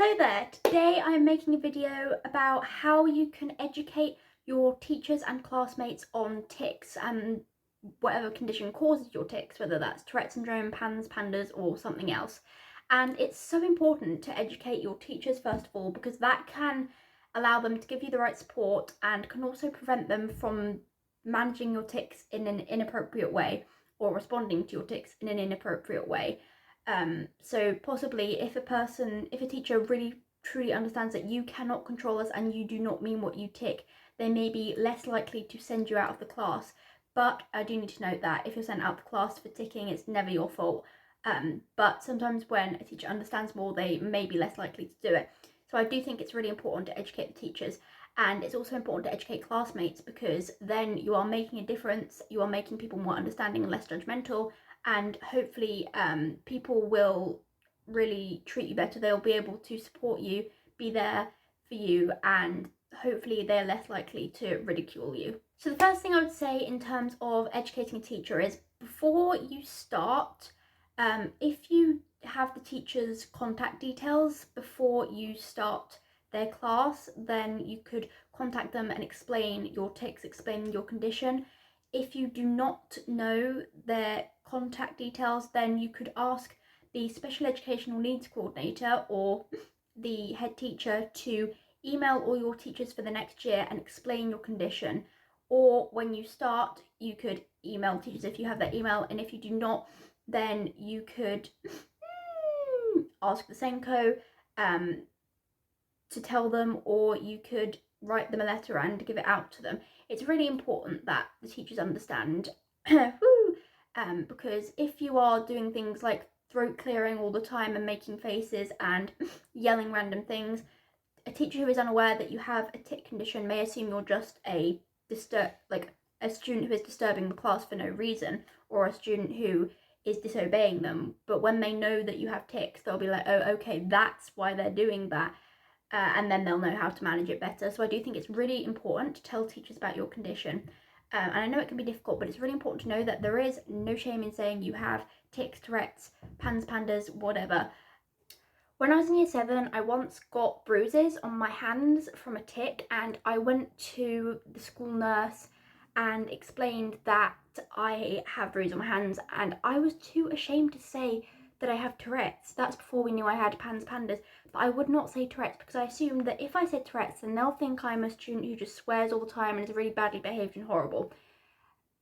Hello there, today I'm making a video about how you can educate your teachers and classmates on tics and whatever condition causes your tics, whether that's Tourette Syndrome, PANDAS, or something else. And it's so important to educate your teachers first of all, because that can allow them to give you the right support and can also prevent them from managing your tics in an inappropriate way or responding to your tics in an inappropriate way. So possibly if a teacher really truly understands that you cannot control us and you do not mean what you tic, they may be less likely to send you out of the class. But I do need to note that if you're sent out of the class for ticking, it's never your fault. But sometimes when a teacher understands more, they may be less likely to do it. So I do think it's really important to educate the teachers, and it's also important to educate classmates, because then you are making a difference, you are making people more understanding and less judgmental, and hopefully people will really treat you better. They'll be able to support you, be there for you, and hopefully they're less likely to ridicule you. So the first thing I would say in terms of educating a teacher is, before you start, if you have the teacher's contact details before you start their class, then you could contact them and explain your tics, explain your condition. If you do not know their contact details, then you could ask the special educational needs coordinator or the head teacher to email all your teachers for the next year and explain your condition. Or when you start, you could email teachers if you have their email, and if you do not, then you could ask the Senko to tell them, or you could write them a letter and give it out to them. It's really important that the teachers understand, because if you are doing things like throat clearing all the time and making faces and yelling random things, a teacher who is unaware that you have a tic condition may assume you're just a student who is disturbing the class for no reason, or a student who is disobeying them. But when they know that you have tics, they'll be like, oh, okay, that's why they're doing that. And then they'll know how to manage it better. So I do think it's really important to tell teachers about your condition. And I know it can be difficult, but it's really important to know that there is no shame in saying you have tics, Tourette's, PANDAS, whatever. When I was in year 7, I once got bruises on my hands from a tic, and I went to the school nurse and explained that I have bruises on my hands, and I was too ashamed to say that I have Tourette's. That's before we knew I had PANDAS, but I would not say Tourette's, because I assumed that if I said Tourette's, then they'll think I'm a student who just swears all the time and is really badly behaved and horrible.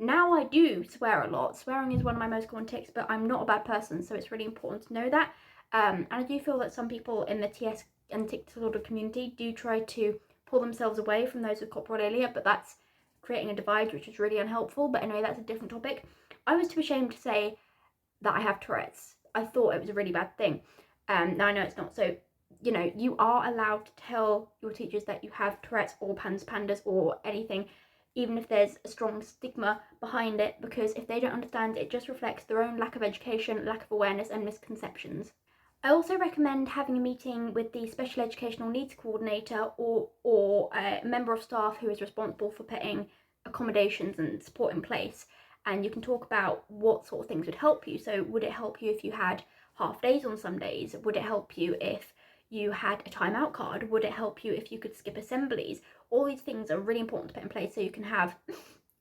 Now I do swear a lot. Swearing is one of my most common tics, but I'm not a bad person, so it's really important to know that. And I do feel that some people in the TS and tic disorder community do try to pull themselves away from those with coprolalia, but that's creating a divide, which is really unhelpful. But anyway, that's a different topic. I was too ashamed to say that I have Tourette's. I thought it was a really bad thing. Now I know it's not. So, you know, you are allowed to tell your teachers that you have Tourette's or PANDAS or anything, even if there's a strong stigma behind it, because if they don't understand, it just reflects their own lack of education, lack of awareness, and misconceptions. I also recommend having a meeting with the special educational needs coordinator or a member of staff who is responsible for putting accommodations and support in place, and you can talk about what sort of things would help you. So would it help you if you had half days on some days? Would it help you if you had a timeout card? Would it help you if you could skip assemblies? All these things are really important to put in place so you can have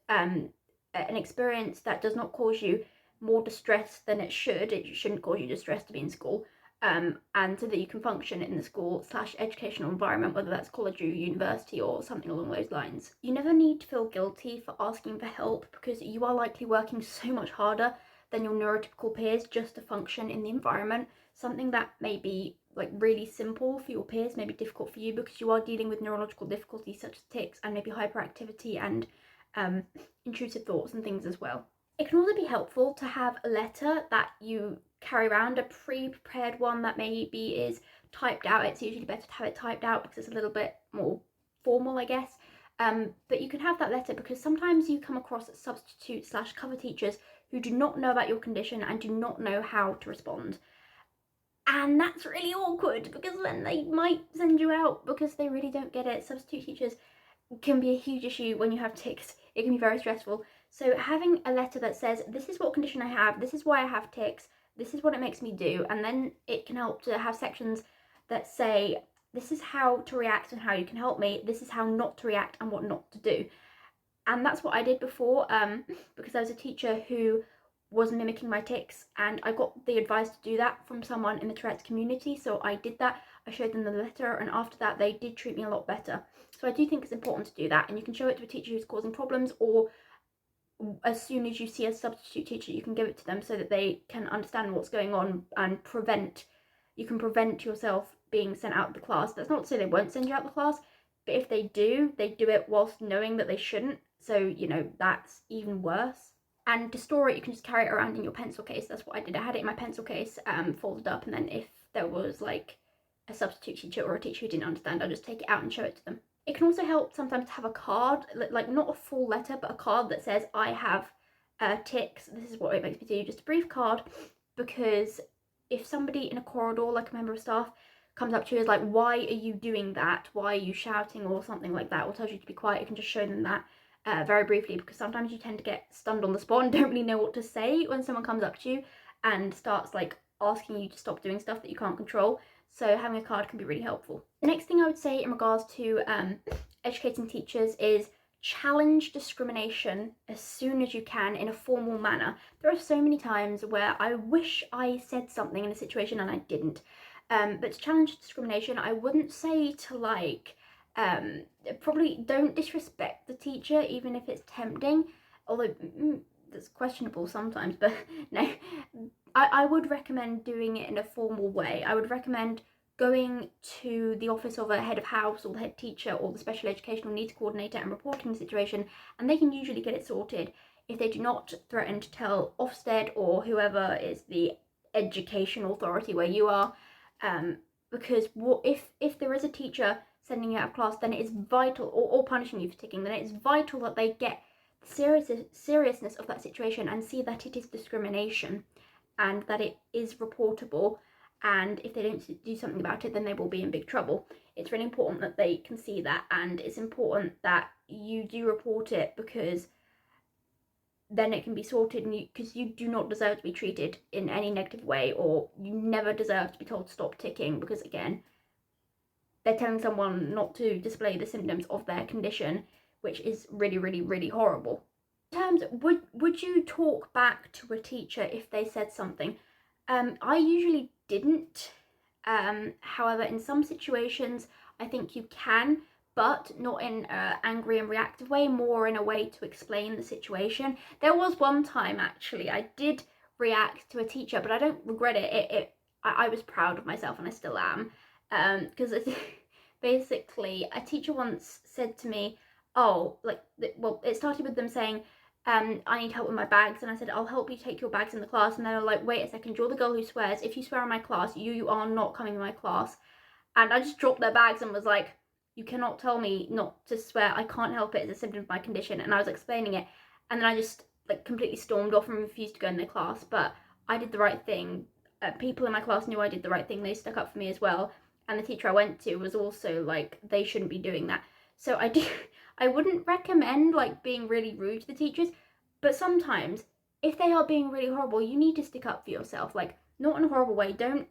an experience that does not cause you more distress than it should. It shouldn't cause you distress to be in school. And so that you can function in the school/educational environment, whether that's college or university or something along those lines. You never need to feel guilty for asking for help, because you are likely working so much harder than your neurotypical peers just to function in the environment. Something that may be like really simple for your peers may be difficult for you, because you are dealing with neurological difficulties such as tics and maybe hyperactivity and intrusive thoughts and things as well. It can also be helpful to have a letter that you carry around, a pre-prepared one that maybe is typed out. It's usually better to have it typed out because it's a little bit more formal, I guess. But you can have that letter, because sometimes you come across substitute/cover teachers who do not know about your condition and do not know how to respond. And that's really awkward, because then they might send you out because they really don't get it. Substitute teachers can be a huge issue when you have tics. It can be very stressful. So having a letter that says, this is what condition I have, this is why I have tics, this is what it makes me do, and then it can help to have sections that say, this is how to react and how you can help me, this is how not to react and what not to do. And that's what I did before, because there was a teacher who was mimicking my tics, and I got the advice to do that from someone in the Tourette's community, so I did that. I showed them the letter, and after that they did treat me a lot better. So I do think it's important to do that, and you can show it to a teacher who's causing problems, or as soon as you see a substitute teacher, you can give it to them so that they can understand what's going on and you can prevent yourself being sent out of the class. That's not to say they won't send you out of the class, but if they do it whilst knowing that they shouldn't. So, you know, that's even worse. And to store it, you can just carry it around in your pencil case. That's what I did. I had it in my pencil case, folded up, and then if there was like a substitute teacher or a teacher who didn't understand, I'd just take it out and show it to them. It can also help sometimes to have a card, like not a full letter, but a card that says, I have tics, this is what it makes me do, just a brief card, because if somebody in a corridor, like a member of staff, comes up to you and is like, why are you doing that? Why are you shouting or something like that, or tells you to be quiet, you can just show them that very briefly, because sometimes you tend to get stunned on the spot and don't really know what to say when someone comes up to you and starts like asking you to stop doing stuff that you can't control. So having a card can be really helpful. The next thing I would say in regards to educating teachers is challenge discrimination as soon as you can in a formal manner. There are so many times where I wish I said something in a situation and I didn't. But to challenge discrimination, I wouldn't say to like, probably don't disrespect the teacher even if it's tempting, although that's questionable sometimes, but no. I would recommend doing it in a formal way. I would recommend going to the office of a head of house or the head teacher or the special educational needs coordinator and reporting the situation, and they can usually get it sorted if they do not threaten to tell Ofsted or whoever is the education authority where you are, because if there is a teacher sending you out of class, then it is vital, or punishing you for ticking, then it is vital that they get the seriousness of that situation and see that it is discrimination and that it is reportable, and if they don't do something about it, then they will be in big trouble. It's really important that they can see that, and it's important that you do report it, because then it can be sorted, and because you do not deserve to be treated in any negative way, or you never deserve to be told to stop ticking, because again, they're telling someone not to display the symptoms of their condition, which is really, really, really horrible. In terms, would you talk back to a teacher if they said something? I usually didn't. However, in some situations, I think you can, but not in an angry and reactive way, more in a way to explain the situation. There was one time, actually, I did react to a teacher, but I don't regret it. I was proud of myself, and I still am, because basically, a teacher once said to me, it started with them saying, I need help with my bags, and I said, I'll help you take your bags in the class, and they were like, wait a second, you're the girl who swears, if you swear in my class, you are not coming in my class. And I just dropped their bags and was like, you cannot tell me not to swear, I can't help it, it's a symptom of my condition. And I was explaining it, and then I just like completely stormed off and refused to go in their class. But I did the right thing. People in my class knew I did the right thing, they stuck up for me as well, and the teacher I went to was also like, they shouldn't be doing that. So I wouldn't recommend like being really rude to the teachers, but sometimes if they are being really horrible, you need to stick up for yourself, like not in a horrible way. Don't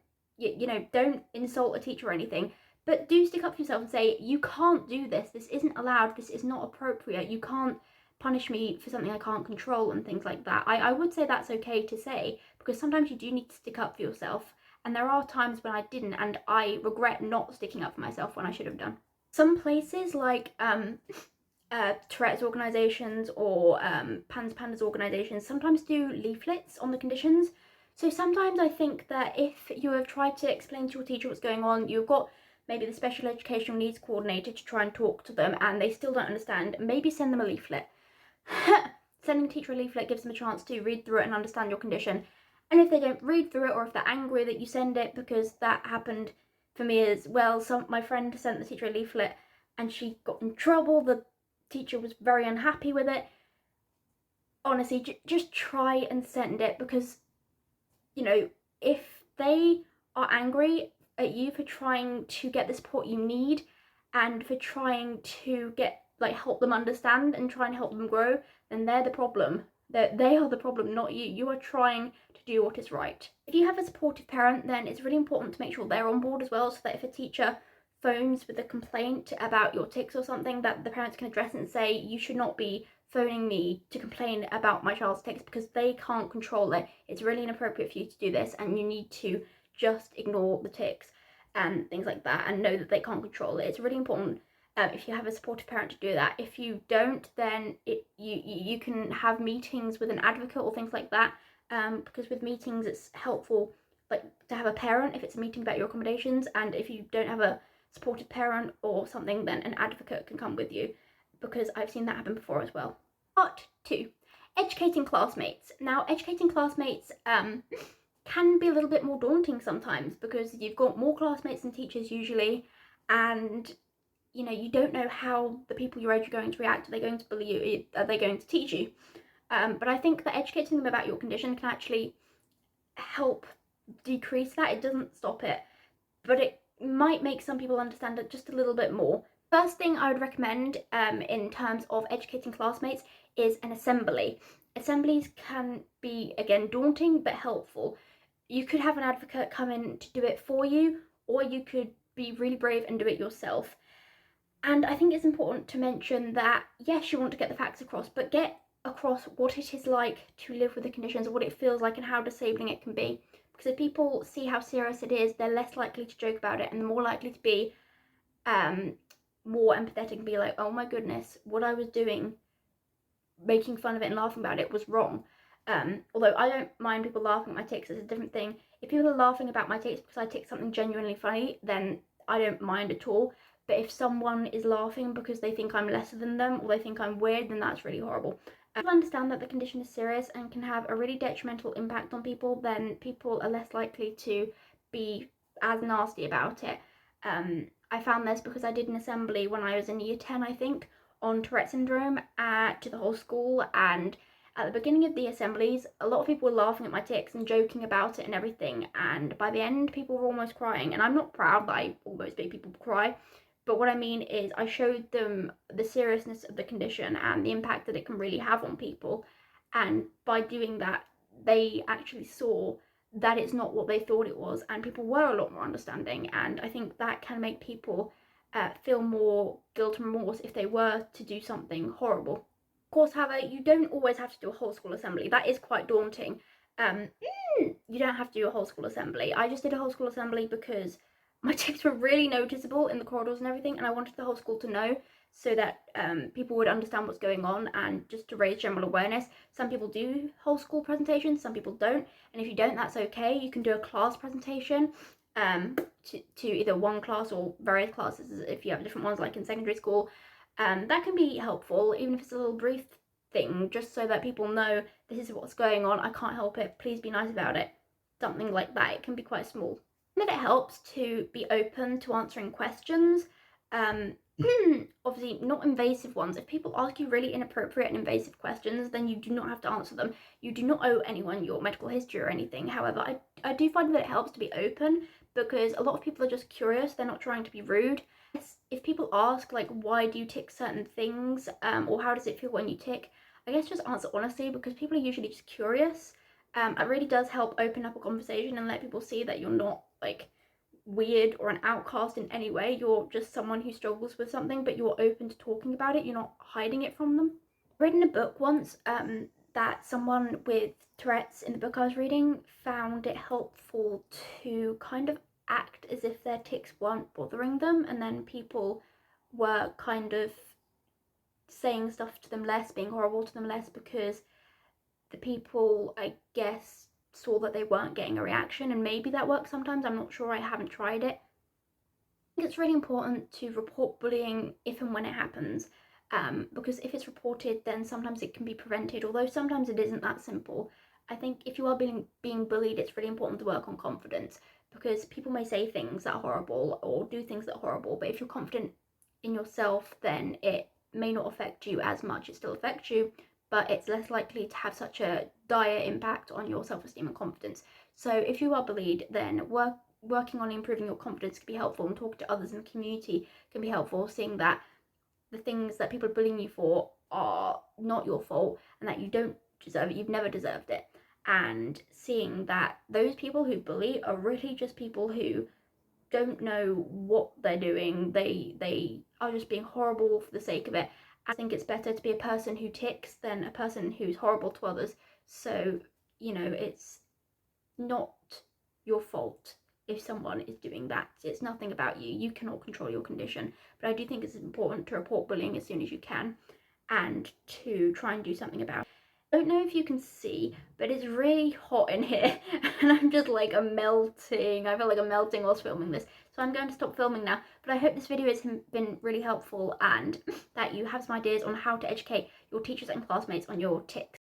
don't insult a teacher or anything, but do stick up for yourself and say, you can't do this, this isn't allowed, this is not appropriate, you can't punish me for something I can't control, and things like that. I would say that's okay to say, because sometimes you do need to stick up for yourself, and there are times when I didn't, and I regret not sticking up for myself when I should have done. Some places like Tourette's organisations or PANDAS organisations sometimes do leaflets on the conditions. So sometimes I think that if you have tried to explain to your teacher what's going on, you've got maybe the special educational needs coordinator to try and talk to them, and they still don't understand, maybe send them a leaflet. Sending a teacher a leaflet gives them a chance to read through it and understand your condition. And if they don't read through it, or if they're angry that you send it, because that happened for me as well. My friend sent the teacher a leaflet and she got in trouble. The teacher was very unhappy with it. Honestly, just try and send it, because, you know, if they are angry at you for trying to get the support you need and for trying to help them understand and try and help them grow, then they're the problem, They are the problem, not you. You are trying to do what is right. If you have a supportive parent, then it's really important to make sure they're on board as well, so that if a teacher phones with a complaint about your tics or something, that the parents can address it and say, you should not be phoning me to complain about my child's tics, because they can't control it. It's really inappropriate for you to do this, and you need to just ignore the tics and things like that, and know that they can't control it. It's really important if you have a supportive parent to do that. If you don't, then you can have meetings with an advocate or things like that, because with meetings it's helpful like to have a parent if it's a meeting about your accommodations, and if you don't have a supportive parent or something, then an advocate can come with you, because I've seen that happen before as well. Part 2, educating classmates. Now, educating classmates can be a little bit more daunting sometimes, because you've got more classmates than teachers usually, and you know, you don't know how the people your age are going to react. Are they going to bully you? Are they going to teach you? But I think that educating them about your condition can actually help decrease that. It doesn't stop it, but it might make some people understand it just a little bit more. First thing I would recommend in terms of educating classmates is an assembly. Assemblies can be, again, daunting but helpful. You could have an advocate come in to do it for you, or you could be really brave and do it yourself. And I think it's important to mention that, yes, you want to get the facts across, but get across what it is like to live with the conditions, what it feels like, and how disabling it can be. Because if people see how serious it is, they're less likely to joke about it, and more likely to be more empathetic and be like, oh my goodness, what I was doing, making fun of it and laughing about it, was wrong. Although I don't mind people laughing at my tics, it's a different thing. If people are laughing about my tics because I tick something genuinely funny, then I don't mind at all. But if someone is laughing because they think I'm lesser than them, or they think I'm weird, then that's really horrible. If you understand that the condition is serious and can have a really detrimental impact on people, then people are less likely to be as nasty about it. I found this because I did an assembly when I was in year 10, I think, on Tourette Syndrome to the whole school, and at the beginning of the assemblies, a lot of people were laughing at my tics and joking about it and everything, and by the end, people were almost crying. And I'm not proud that I almost made people cry, but what I mean is I showed them the seriousness of the condition and the impact that it can really have on people, and by doing that, they actually saw that it's not what they thought it was, and people were a lot more understanding. And I think that can make people feel more guilt and remorse if they were to do something horrible. Of course, however, you don't always have to do a whole school assembly. That is quite daunting. You don't have to do a whole school assembly. I just did a whole school assembly because my tics were really noticeable in the corridors and everything, and I wanted the whole school to know, so that people would understand what's going on, and just to raise general awareness. Some people do whole school presentations, some people don't, and if you don't, that's okay. You can do a class presentation to either one class or various classes if you have different ones, like in secondary school. That can be helpful, even if it's a little brief thing, just so that people know this is what's going on, I can't help it, please be nice about it. Something like that. It can be quite small. And it helps to be open to answering questions. Obviously not invasive ones. If people ask you really inappropriate and invasive questions, then you do not have to answer them. You do not owe anyone your medical history or anything. However, I do find that it helps to be open, because a lot of people are just curious, they're not trying to be rude. If people ask, like, why do you tick certain things, or how does it feel when you tick, I guess just answer honestly, because people are usually just curious. It really does help open up a conversation and let people see that you're not like weird or an outcast in any way. You're just someone who struggles with something, but you're open to talking about it. You're not hiding it from them. I read in a book once that someone with Tourette's, in the book I was reading, found it helpful to kind of act as if their tics weren't bothering them, and then people were kind of saying stuff to them less, being horrible to them less, because the people, I guess, saw that they weren't getting a reaction, and maybe that works sometimes. I'm not sure, I haven't tried it. I think it's really important to report bullying if and when it happens, because if it's reported, then sometimes it can be prevented, although sometimes it isn't that simple. I think if you are being bullied, it's really important to work on confidence, because people may say things that are horrible or do things that are horrible, but if you're confident in yourself, then it may not affect you as much. It still affects you, but it's less likely to have such a dire impact on your self-esteem and confidence. So if you are bullied, then working on improving your confidence can be helpful, and talking to others in the community can be helpful, seeing that the things that people are bullying you for are not your fault, and that you don't deserve it, you've never deserved it. And seeing that those people who bully are really just people who don't know what they're doing, they are just being horrible for the sake of it. I think it's better to be a person who tics than a person who's horrible to others. So, you know, it's not your fault if someone is doing that. It's nothing about you. You cannot control your condition. But I do think it's important to report bullying as soon as you can and to try and do something about it. I don't know if you can see, but it's really hot in here and I'm just like melting. I feel like I'm melting whilst filming this. So I'm going to stop filming now, but I hope this video has been really helpful and that you have some ideas on how to educate your teachers and classmates on your tics.